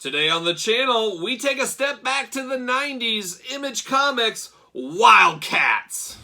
Today on the channel, we take a step back to the 90s, Image Comics, Wildcats.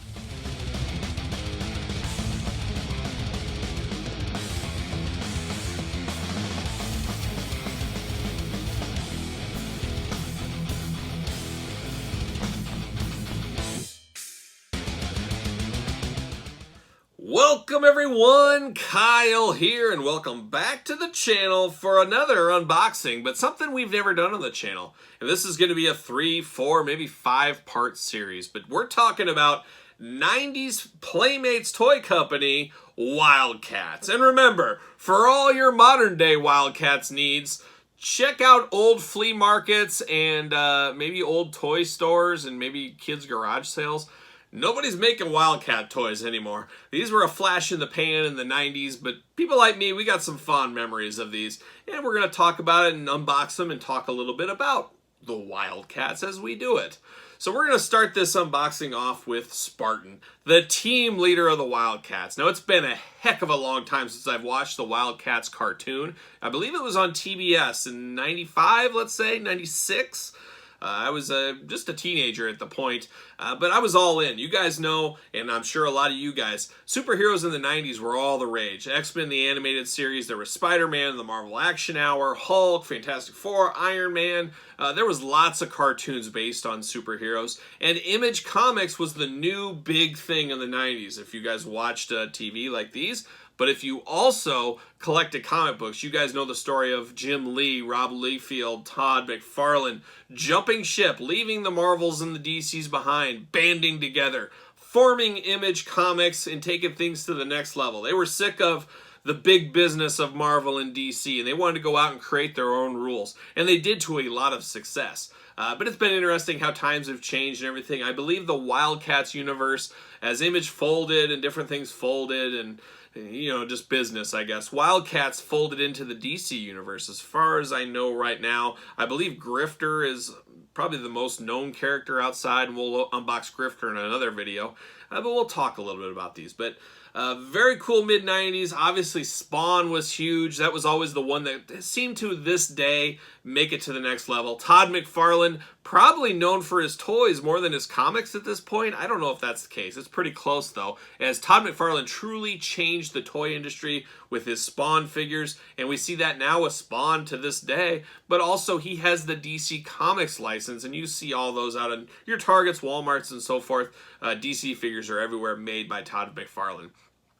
Welcome everyone, Kyle here, and welcome back to the channel for another unboxing, but something we've never done on the channel. And this is going to be a 3, 4, maybe 5-part series, but we're talking about 90s Playmates toy company, Wildcats. And remember, for all your modern day Wildcats needs, check out old flea markets and maybe old toy stores and maybe kids' garage sales. Nobody's making Wildcat toys anymore. These were a flash in the pan in the 90s, but people like me, we got some fond memories of these. And we're going to talk about it and unbox them and talk a little bit about the Wildcats as we do it. So we're going to start this unboxing off with Spartan, the team leader of the Wildcats. Now, it's been a heck of a long time since I've watched the Wildcats cartoon. I believe it was on TBS in 95, let's say, 96. I was just a teenager at the point, but I was all in. You guys know, and I'm sure a lot of you guys, superheroes in the 90s were all the rage. X-Men, the animated series, there was Spider-Man, the Marvel Action Hour, Hulk, Fantastic Four, Iron Man. There was lots of cartoons based on superheroes, and Image Comics was the new big thing in the 90s. If you guys watched TV like these, but if you also collected comic books, you guys know the story of Jim Lee, Rob Liefeld, Todd McFarlane, jumping ship, leaving the Marvels and the DCs behind, banding together, forming Image Comics and taking things to the next level. They were sick of the big business of Marvel and DC, and they wanted to go out and create their own rules. And they did to a lot of success. But it's been interesting how times have changed and everything. I believe the Wildcats universe, as Image folded and different things folded and you know, just business, I guess. Wildcats folded into the DC universe. As far as I know right now, I believe Grifter is probably the most known character outside, and we'll unbox Grifter in another video. But we'll talk a little bit about these. But very cool mid-90s. Obviously, Spawn was huge. That was always the one that seemed to, this day, make it to the next level. Todd McFarlane, probably known for his toys more than his comics at this point. I don't know if that's the case. It's pretty close, though, as Todd McFarlane truly changed the toy industry with his Spawn figures, and we see that now with Spawn to this day. But also, he has the DC Comics license, and you see all those out in your Targets, Walmarts, and so forth. DC figures are everywhere made by Todd McFarlane.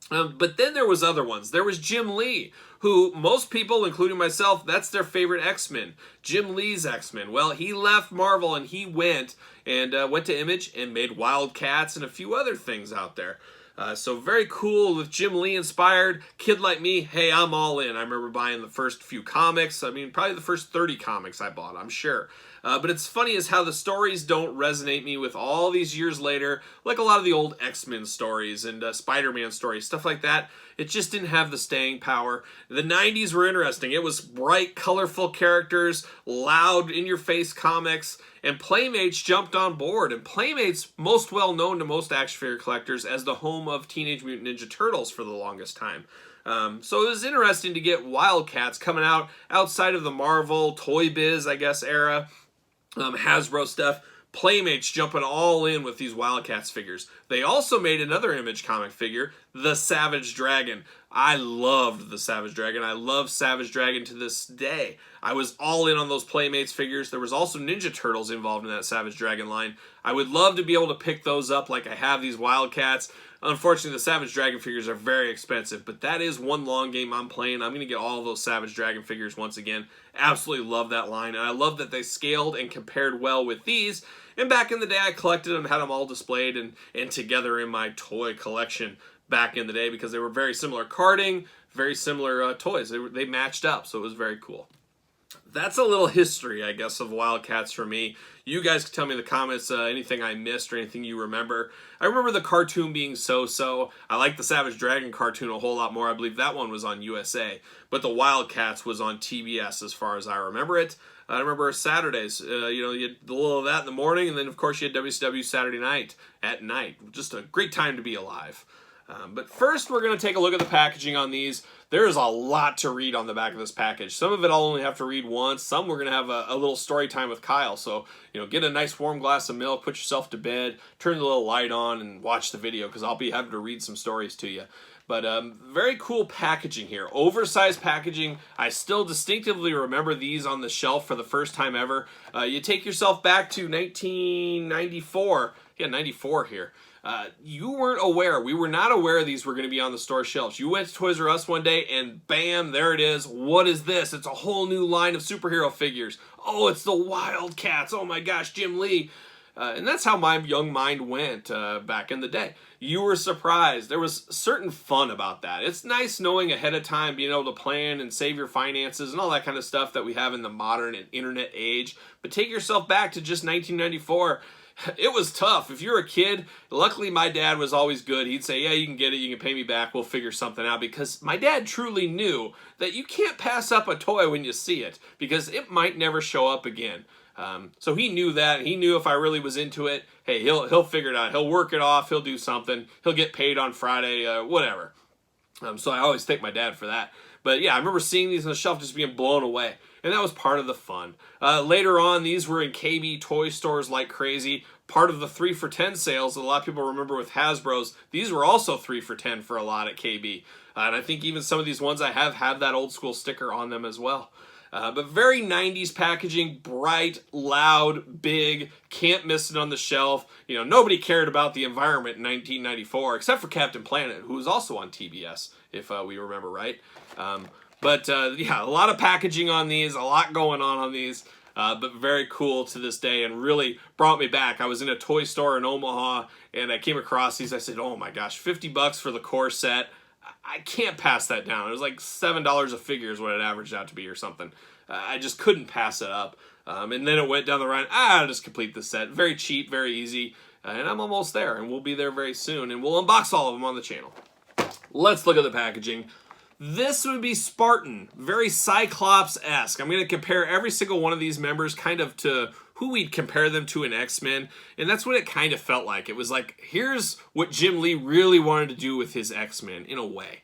But then there was other ones. There was Jim Lee, who most people, including myself, that's their favorite X-Men. Jim Lee's X-Men. Well, he left Marvel and he went to Image and made Wildcats and a few other things out there. So very cool with Jim Lee inspired. Kid like me, hey, I'm all in. I remember buying the first few comics. I mean, probably the first 30 comics I bought, I'm sure. But it's funny as how the stories don't resonate me with all these years later, like a lot of the old X-Men stories and Spider-Man stories, stuff like that. It just didn't have the staying power. The 90s were interesting. It was bright, colorful characters, loud, in-your-face comics, and Playmates jumped on board. And Playmates, most well known to most action figure collectors as the home of Teenage Mutant Ninja Turtles for the longest time. So it was interesting to get Wildcats coming out outside of the Marvel, Toy Biz, I guess, era. Hasbro stuff, Playmates jumping all in with these Wildcats figures. They also made another Image comic figure, the Savage Dragon. I loved the Savage Dragon. I love Savage Dragon to this day. I was all in on those Playmates figures. There was also Ninja Turtles involved in that Savage Dragon line. I would love to be able to pick those up like I have these Wildcats. Unfortunately, the Savage Dragon figures are very expensive, but that is one long game I'm playing. I'm going to get all those Savage Dragon figures once again. Absolutely love that line, and I love that they scaled and compared well with these. And back in the day, I collected them, had them all displayed and together in my toy collection back in the day because they were very similar carding, very similar toys. They matched up, so it was very cool. That's a little history, I guess, of Wildcats for me. You guys can tell me in the comments anything I missed or anything you remember. I remember the cartoon being so-so. I like the Savage Dragon cartoon a whole lot more. I believe that one was on USA. But the Wildcats was on TBS as far as I remember it. I remember Saturdays. You had a little of that in the morning, and then, of course, you had WCW Saturday night at night. Just a great time to be alive. But first, we're going to take a look at the packaging on these. There's a lot to read on the back of this package. Some of it I'll only have to read once. Some we're going to have a little story time with Kyle. So, get a nice warm glass of milk, put yourself to bed, turn the little light on, and watch the video because I'll be having to read some stories to you. But very cool packaging here. Oversized packaging. I still distinctively remember these on the shelf for the first time ever. You take yourself back to 1994. Yeah, 94 here. You weren't aware. We were not aware these were going to be on the store shelves. You went to Toys R Us one day and bam, there it is. What is this? It's a whole new line of superhero figures. Oh, it's the Wildcats. Oh my gosh, Jim Lee. And that's how my young mind went back in the day. You were surprised. There was certain fun about that. It's nice knowing ahead of time, being able to plan and save your finances and all that kind of stuff that we have in the modern and internet age. But take yourself back to just 1994. It was tough. If you're a kid, luckily my dad was always good. He'd say, yeah, you can get it. You can pay me back. We'll figure something out. Because my dad truly knew that you can't pass up a toy when you see it because it might never show up again. So he knew that. He knew if I really was into it, hey, he'll figure it out. He'll work it off. He'll do something. He'll get paid on Friday, whatever. So I always thank my dad for that. But yeah, I remember seeing these on the shelf just being blown away. And that was part of the fun. Later on, these were in KB toy stores like crazy. Part of the 3 for $10 sales that a lot of people remember with Hasbro's. These were also 3 for $10 for a lot at KB. And I think even some of these ones I have that old school sticker on them as well. But very 90s packaging, bright, loud, big, can't miss it on the shelf. Nobody cared about the environment in 1994, except for Captain Planet, who was also on TBS, if we remember right. Yeah, a lot of packaging on these, a lot going on these, but very cool to this day and really brought me back. I was in a toy store in Omaha, and I came across these. I said, oh my gosh, $50 for the core set. I can't pass that down. It was like $7 a figure is what it averaged out to be or something. I just couldn't pass it up. And then it went down the line. I'll just complete the set. Very cheap, very easy. And I'm almost there. And we'll be there very soon. And we'll unbox all of them on the channel. Let's look at the packaging. This would be Spartan. Very Cyclops-esque. I'm going to compare every single one of these members kind of to who we'd compare them to in X-Men. And that's what it kind of felt like. It was like, here's what Jim Lee really wanted to do with his X-Men, in a way.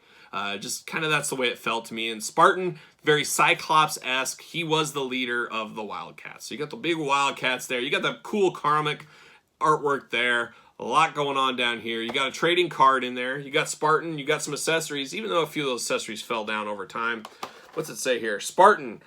Just kind of that's the way it felt to me. And Spartan, very Cyclops-esque. He was the leader of the Wildcats. So you got the big Wildcats there. You got the cool comic artwork there. A lot going on down here. You got a trading card in there. You got Spartan. You got some accessories, even though a few of those accessories fell down over time. What's it say here? Spartan.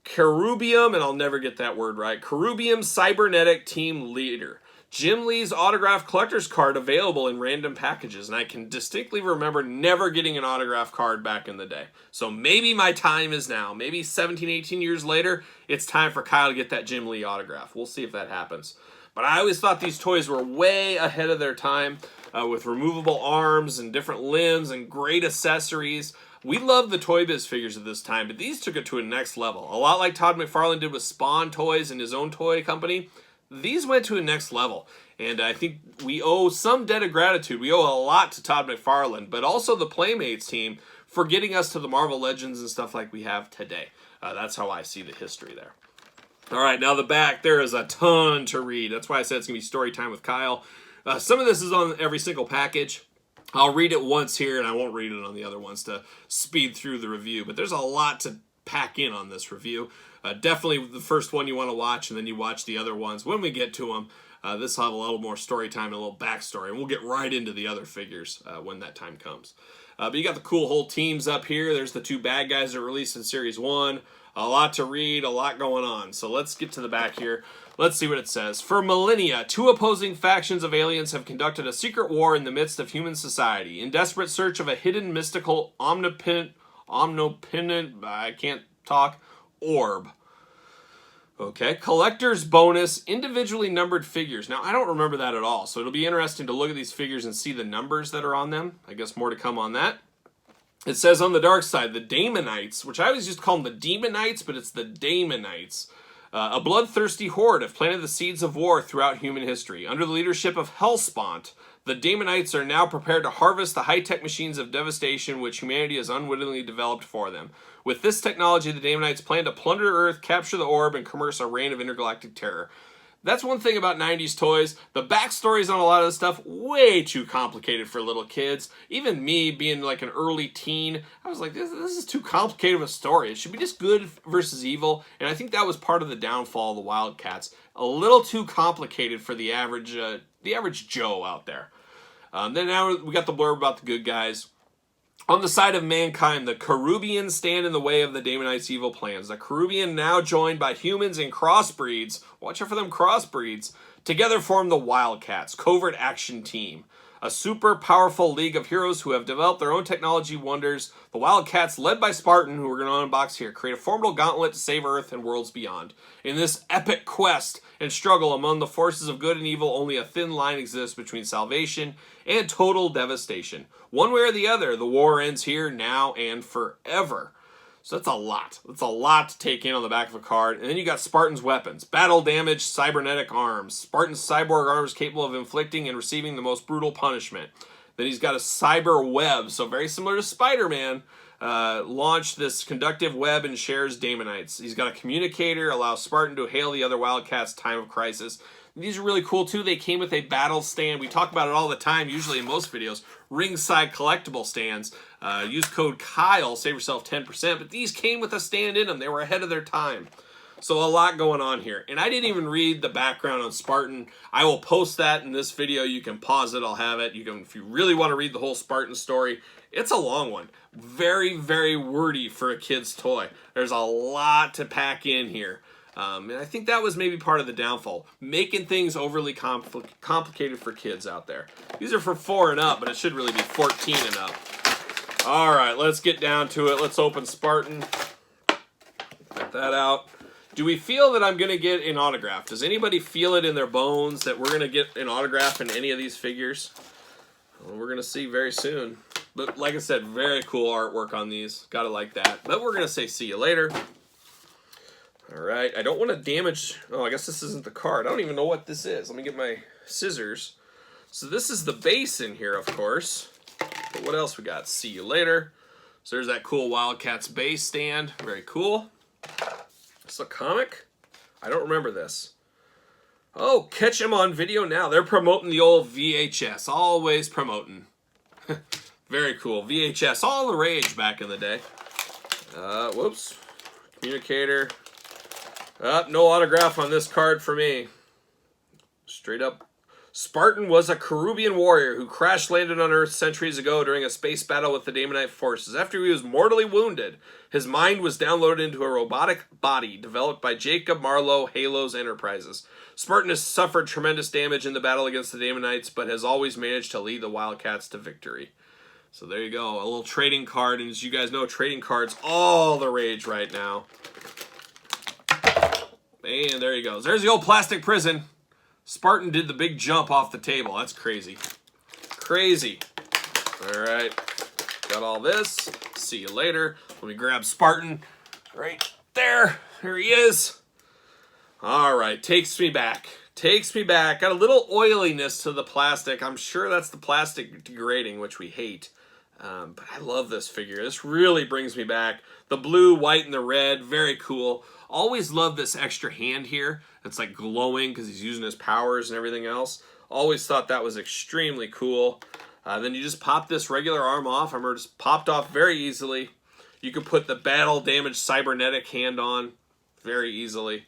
Cherubium, and I'll never get that word right, Cherubium Cybernetic Team Leader. Jim Lee's autographed collector's card available in random packages, and I can distinctly remember never getting an autographed card back in the day. So maybe my time is now. Maybe 17, 18 years later, it's time for Kyle to get that Jim Lee autograph. We'll see if that happens. But I always thought these toys were way ahead of their time with removable arms and different limbs and great accessories. We loved the Toy Biz figures at this time, but these took it to a next level. A lot like Todd McFarlane did with Spawn Toys and his own toy company. These went to a next level. And I think we owe some debt of gratitude. We owe a lot to Todd McFarlane, but also the Playmates team for getting us to the Marvel Legends and stuff like we have today. That's how I see the history there. All right, now the back, there is a ton to read. That's why I said it's going to be story time with Kyle. Some of this is on every single package. I'll read it once here, and I won't read it on the other ones to speed through the review. But there's a lot to pack in on this review. Definitely the first one you want to watch, and then you watch the other ones. When we get to them, this will have a little more story time and a little backstory. And we'll get right into the other figures when that time comes. But you got the cool whole teams up here. There's the 2 bad guys that are released in Series 1. A lot to read, a lot going on. So let's get to the back here. Let's see what it says. For millennia, 2 opposing factions of aliens have conducted a secret war in the midst of human society. In desperate search of a hidden, mystical, omnipotent, I can't talk, orb. Okay, collector's bonus, individually numbered figures. Now, I don't remember that at all, so it'll be interesting to look at these figures and see the numbers that are on them. I guess more to come on that. It says on the dark side, the Damonites, which I always just call them the Demonites, but it's the Damonites. A bloodthirsty horde have planted the seeds of war throughout human history. Under the leadership of Hellspawn, the Damonites are now prepared to harvest the high-tech machines of devastation which humanity has unwittingly developed for them. With this technology, the Damonites plan to plunder Earth, capture the orb, and commerce a reign of intergalactic terror. That's one thing about 90s toys. The backstories on a lot of this stuff, way too complicated for little kids. Even me, being like an early teen, I was like, this is too complicated of a story. It should be just good versus evil. And I think that was part of the downfall of the Wildcats. A little too complicated for the average Joe out there. Then now we got the blurb about the good guys. On the side of mankind, the Cherubians stand in the way of the Damonites' evil plans. The Cherubian, now joined by humans and crossbreeds, watch out for them crossbreeds, together form the Wildcats, covert action team. A super powerful league of heroes who have developed their own technology wonders. The Wildcats, led by Spartan, who we're going to unbox here, create a formidable gauntlet to save Earth and worlds beyond. In this epic quest and struggle among the forces of good and evil, only a thin line exists between salvation and total devastation. One way or the other, the war ends here, now, and forever. So that's a lot. That's a lot to take in on the back of a card. And then you got Spartans Weapons. Battle damage, cybernetic arms. Spartan's cyborg arms capable of inflicting and receiving the most brutal punishment. Then he's got a cyber web, so very similar to Spider-Man. Launched this conductive web and shares Damonites. He's got a communicator, allows Spartan to hail the other Wildcats time of crisis. These are really cool too. They came with a battle stand. We talk about it all the time, usually in most videos. Ringside collectible stands. Use code Kyle, save yourself 10%. But these came with a stand in them. They were ahead of their time. So a lot going on here. And I didn't even read the background on Spartan. I will post that in this video. You can pause it. I'll have it. You can, if you really want to read the whole Spartan story. It's a long one. Very, very wordy for a kid's toy. There's a lot to pack in here. And I think that was maybe part of the downfall. Making things overly complicated for kids out there. These are for 4 and up, but it should really be 14 and up. All right, let's get down to it. Let's open Spartan. Get that out. Do we feel that I'm going to get an autograph? Does anybody feel it in their bones that we're going to get an autograph in any of these figures? Well, we're going to see very soon. But like I said, very cool artwork on these. Gotta like that. But we're going to say see you later. All right, I don't want to damage... Oh, I guess this isn't the card. I don't even know what this is. Let me get my scissors. So this is the base in here, of course. But what else we got? See you later. So there's that cool Wildcats base stand. Very cool. It's a comic? I don't remember this. Oh, catch them on video now. They're promoting the old VHS. Always promoting. Very cool. VHS. All the rage back in the day. Whoops. Communicator. No autograph on this card for me. Straight up. Spartan was a Cherubian warrior who crash-landed on Earth centuries ago during a space battle with the Damonite forces. After he was mortally wounded, his mind was downloaded into a robotic body developed by Jacob Marlowe Halos Enterprises. Spartan has suffered tremendous damage in the battle against the Damonites, but has always managed to lead the Wildcats to victory. So there you go, a little trading card, and as you guys know, trading cards all the rage right now. And there he goes. There's the old plastic prison. Spartan did the big jump off the table. That's crazy. Crazy. All right. Got all this. See you later. Let me grab Spartan right there. There he is. All right. Takes me back. Takes me back. Got a little oiliness to the plastic. I'm sure that's the plastic degrading, which we hate. But I love this figure. This really brings me back. The blue, white, and the red. Very cool. Always love this extra hand here. It's like glowing because he's using his powers and everything else. Always thought that was extremely cool. Then you just pop this regular arm off. I remember just popped off very easily. You can put the battle damage cybernetic hand on very easily.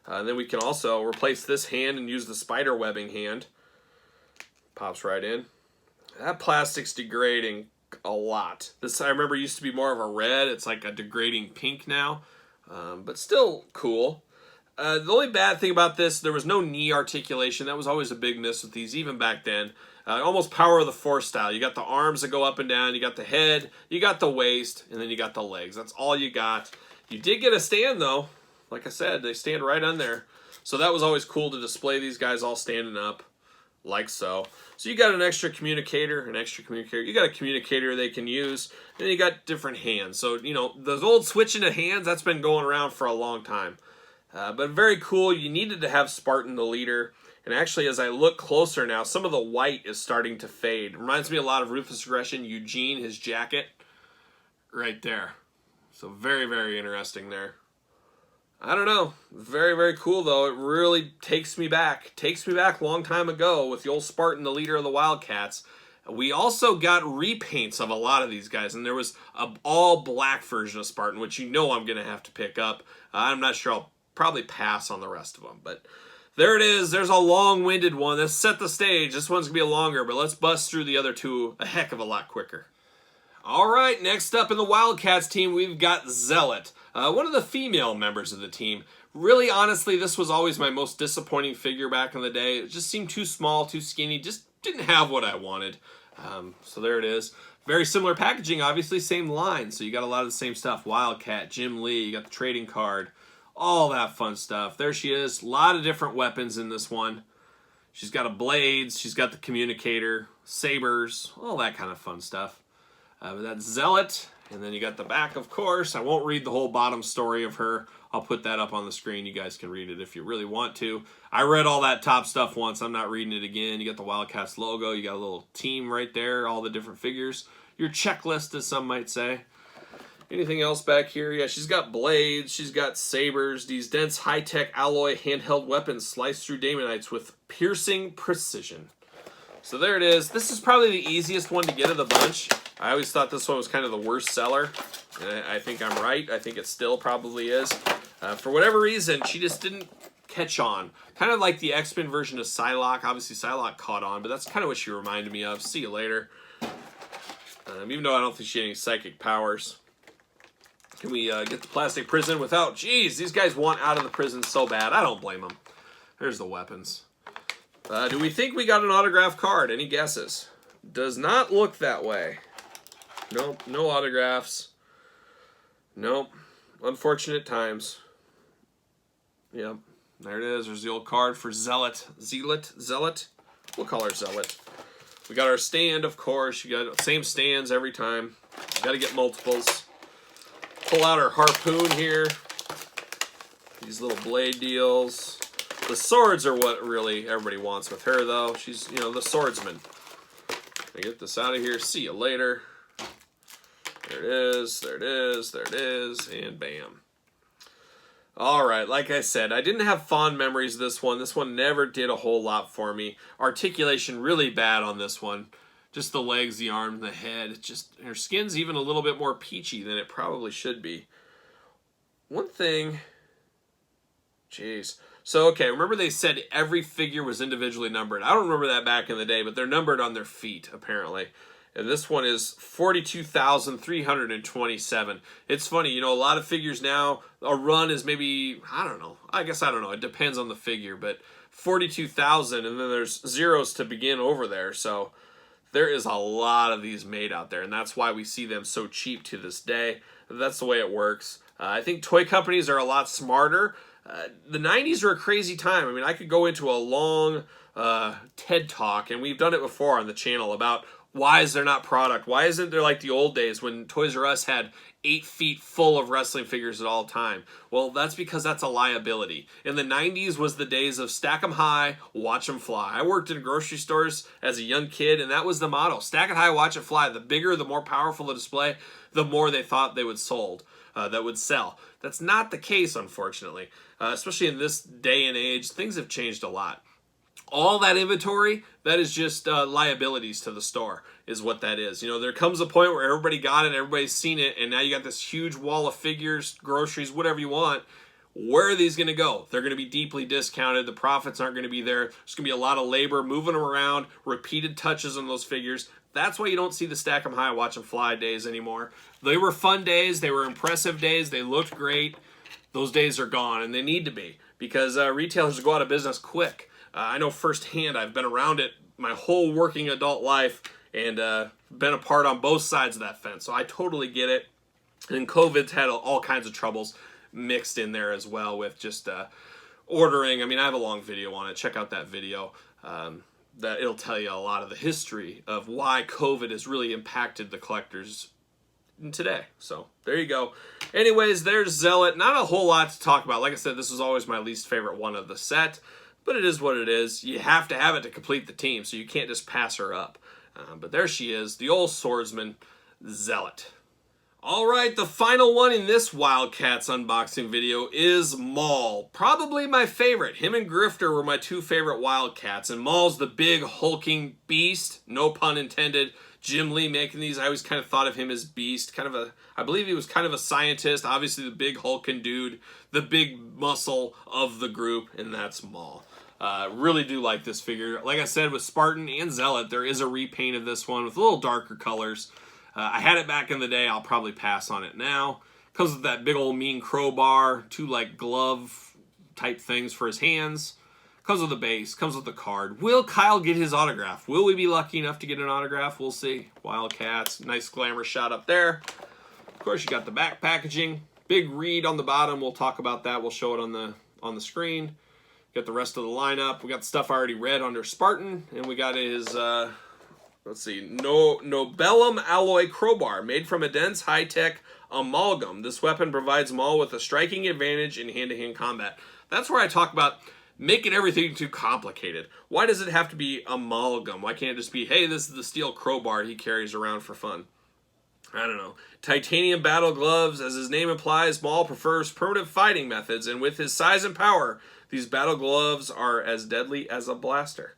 Then we can also replace this hand and use the spider webbing hand. Pops right in. That plastic's degrading a lot. This I remember used to be more of a red. It's like a degrading pink now. But still cool. The only bad thing about this, there was no knee articulation. That was always a big miss with these, even back then. Almost Power of the Force style. You got the arms that go up and down. You got the head. You got the waist. And then you got the legs. That's all you got. You did get a stand, though. Like I said, they stand right on there. So that was always cool to display these guys all standing up. Like so. So you got an extra communicator. You got a communicator they can use. And you got different hands. So, you know, those old switching of hands, that's been going around for a long time. But very cool. You needed to have Spartan the leader. And actually, as I look closer now, some of the white is starting to fade. Reminds me a lot of Ruthless Aggression, Eugene, his jacket. Right there. So very, very interesting there. I don't know. Very, very cool, though. It really takes me back. Takes me back a long time ago with the old Spartan, the leader of the Wildcats. We also got repaints of a lot of these guys, and there was a all-black version of Spartan, which you know I'm going to have to pick up. I'm not sure. I'll probably pass on the rest of them, but there it is. There's a long-winded one. Let's set the stage. This one's going to be longer, but let's bust through the other two a heck of a lot quicker. All right, next up in the Wildcats team, we've got Zealot, one of the female members of the team. Really, honestly, this was always my most disappointing figure back in the day. It just seemed too small, too skinny, just didn't have what I wanted. So there it is. Very similar packaging, obviously, same line. So you got a lot of the same stuff. Wildcat, Jim Lee, you got the trading card, all that fun stuff. There she is. A lot of different weapons in this one. She's got a blades, she's got the communicator, sabers, all that kind of fun stuff. But that's Zealot, and then you got the back, of course. I won't read the whole bottom story of her. I'll put that up on the screen. You guys can read it if you really want to. I read all that top stuff once. I'm not reading it again. You got the Wildcats logo. You got a little team right there, all the different figures. Your checklist, as some might say. Anything else back here? Yeah, she's got blades. She's got sabers. These dense, high-tech alloy handheld weapons sliced through Damonites with piercing precision. So there it is. This is probably the easiest one to get of the bunch. I always thought this one was kind of the worst seller. And I think I'm right. I think it still probably is. For whatever reason, she just didn't catch on. Kind of like the X-Men version of Psylocke. Obviously, Psylocke caught on, but that's kind of what she reminded me of. See you later. Even though I don't think she had any psychic powers. Can we get the plastic prison without... Jeez, these guys want out of the prison so bad. I don't blame them. There's the weapons. Do we think we got an autograph card? Any guesses? Does not look that way. Nope, no autographs. Nope. Unfortunate times. Yep, there it is. There's the old card for Zealot. Zealot? We'll call her Zealot. We got our stand, of course. You got same stands every time. Got to get multiples. Pull out our harpoon here. These little blade deals. The swords are what really everybody wants with her, though. She's, you know, the swordsman. I get this out of here. See you later. There it is. There it is. There it is. And bam. All right. Like I said, I didn't have fond memories of this one. This one never did a whole lot for me. Articulation really bad on this one. Just the legs, the arm, the head. Just her skin's even a little bit more peachy than it probably should be. One thing... Jeez. So, okay, remember they said every figure was individually numbered. I don't remember that back in the day, but they're numbered on their feet, apparently. And this one is 42,327. It's funny, you know, a lot of figures now, a run is maybe, I don't know. I guess I don't know. It depends on the figure, but 42,000, and then there's zeros to begin over there. So there is a lot of these made out there, and that's why we see them so cheap to this day. That's the way it works. I think toy companies are a lot smarter. The 90s are a crazy time. I mean, I could go into a long TED Talk, and we've done it before on the channel, about why is there not product? Why isn't there like the old days when Toys R Us had 8 feet full of wrestling figures at all time? Well, that's because that's a liability. In the 90s was the days of stack 'em high, watch 'em fly. I worked in grocery stores as a young kid, and that was the motto. Stack it high, watch it fly. The bigger, the more powerful the display, the more they thought they would that would sell. That's not the case, unfortunately. Especially in this day and age, things have changed a lot. All that inventory, that is just liabilities to the store, is what that is. You know, there comes a point where everybody got it, everybody's seen it, and now you got this huge wall of figures, groceries, whatever you want. Where are these going to go? They're going to be deeply discounted. The profits aren't going to be there. There's going to be a lot of labor moving them around, repeated touches on those figures. That's why you don't see the stack 'em high, watch 'em fly days anymore. They were fun days. They were impressive days. They looked great. Those days are gone, and they need to be, because retailers go out of business quick. I know firsthand. I've been around it my whole working adult life, and been a part on both sides of that fence. So I totally get it. And COVID's had all kinds of troubles mixed in there as well with just ordering. I mean, I have a long video on it. Check out that video. That it'll tell you a lot of the history of why COVID has really impacted the collectors today. So there you go. Anyways, there's Zealot. Not a whole lot to talk about. Like I said, this was always my least favorite one of the set, but it is what it is. You have to have it to complete the team, so you can't just pass her up. But there she is, the old swordsman, Zealot. All right, the final one in this Wildcats unboxing video is Maul. Probably my favorite. Him and Grifter were my two favorite Wildcats, and Maul's the big hulking beast, no pun intended. Jim Lee making these, I always kind of thought of him as beast, I believe he was kind of a scientist, obviously the big hulking dude, the big muscle of the group, and that's Maul. Really do like this figure. Like I said, with Spartan and Zealot, there is a repaint of this one with a little darker colors. I had it back in the day. I'll probably pass on it now. Comes with that big old mean crowbar, two like glove type things for his hands. Comes with a base, comes with a card. Will Kyle get his autograph? Will we be lucky enough to get an autograph? We'll see. Wildcats, nice glamour shot up there. Of course, you got the back packaging. Big read on the bottom. We'll talk about that. We'll show it on the screen. Got the rest of the lineup. We got the stuff I already read under Spartan, and we got his let's see, Nobellum alloy crowbar made from a dense high-tech amalgam. This weapon provides Maul with a striking advantage in hand-to-hand combat. That's where I talk about making everything too complicated. Why does it have to be amalgam? Why can't it just be, hey, this is the steel crowbar he carries around for fun? I don't know. Titanium battle gloves. As his name implies, Maul prefers primitive fighting methods, and with his size and power, these battle gloves are as deadly as a blaster.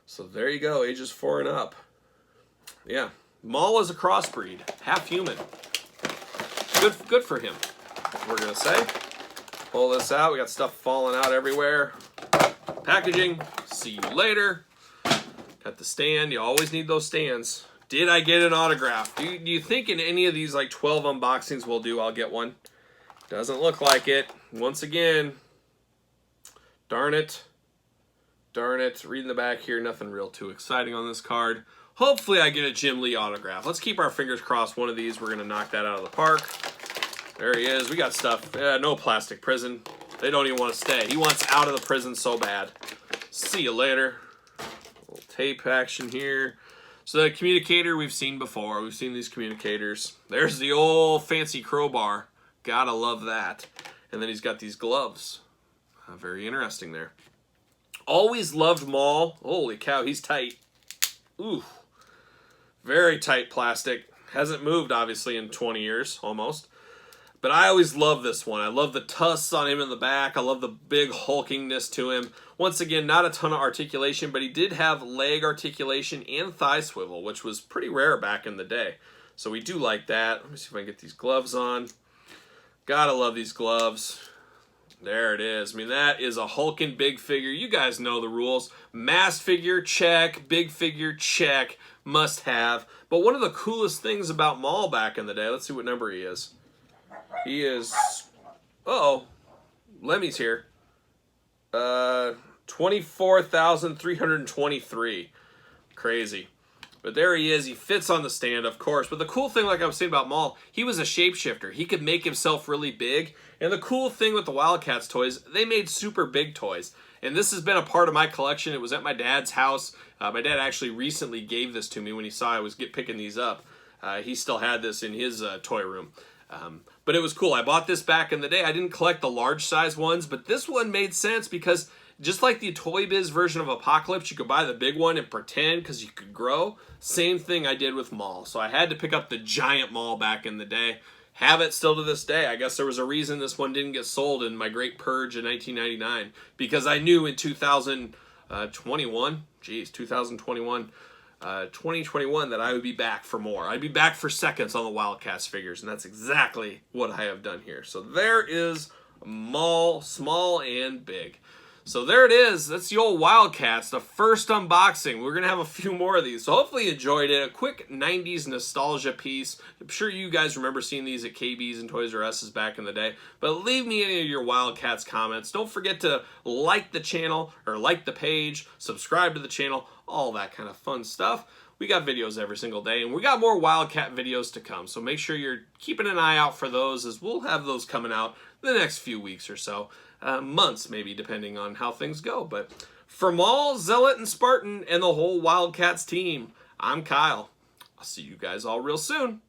So there you go, ages 4 and up. Yeah, Maul is a crossbreed, half human. Good for him, we're gonna say. Pull this out, we got stuff falling out everywhere. Packaging, see you later. Got the stand, you always need those stands. Did I get an autograph? Do you think in any of these like 12 unboxings we'll do, I'll get one? Doesn't look like it. Once again, darn it. Darn it. Reading the back here, nothing real too exciting on this card. Hopefully I get a Jim Lee autograph. Let's keep our fingers crossed one of these. We're going to knock that out of the park. There he is. We got stuff. No plastic prison. They don't even want to stay. He wants out of the prison so bad. See you later. Little tape action here. So the communicator we've seen before. We've seen these communicators. There's the old fancy crowbar. Gotta love that. And then he's got these gloves. Very interesting there. Always loved Maul. Holy cow, he's tight. Ooh. Very tight plastic. Hasn't moved, obviously, in 20 years, almost. But I always love this one. I love the tusks on him in the back. I love the big hulkingness to him. Once again, not a ton of articulation, but he did have leg articulation and thigh swivel, which was pretty rare back in the day. So we do like that. Let me see if I can get these gloves on. Gotta love these gloves. There it is. I mean, that is a hulking big figure. You guys know the rules. Mass figure, check. Big figure, check. Must have. But one of the coolest things about Maul back in the day, let's see what number he is. He is, uh-oh, Lemmy's here. 24,323. Crazy. But there he is. He fits on the stand, of course. But the cool thing, like I was saying about Maul, he was a shapeshifter. He could make himself really big. And the cool thing with the Wildcats toys, they made super big toys. And this has been a part of my collection. It was at my dad's house. My dad actually recently gave this to me when he saw I was picking these up. He still had this in his toy room. But it was cool. I bought this back in the day. I didn't collect the large size ones, but this one made sense because just like the Toy Biz version of Apocalypse, you could buy the big one and pretend because you could grow. Same thing I did with Maul. So I had to pick up the giant Maul back in the day. Have it still to this day. I guess there was a reason this one didn't get sold in my Great Purge in 1999 because I knew in 2021, 2021 that I would be back for more. I'd be back for seconds on the Wildcats figures, and that's exactly what I have done here. So there is Maul, small and big. So there it is. That's the old Wildcats, the first unboxing. We're going to have a few more of these. So hopefully you enjoyed it. A quick 90s nostalgia piece. I'm sure you guys remember seeing these at KB's and Toys R Us's back in the day. But leave me any of your Wildcats comments. Don't forget to like the channel or like the page, subscribe to the channel, all that kind of fun stuff. We got videos every single day, and we got more Wildcat videos to come. So make sure you're keeping an eye out for those, as we'll have those coming out the next few weeks or so. Months, maybe, depending on how things go. But for Maul, Zealot, and Spartan, and the whole Wildcats team, I'm Kyle. I'll see you guys all real soon.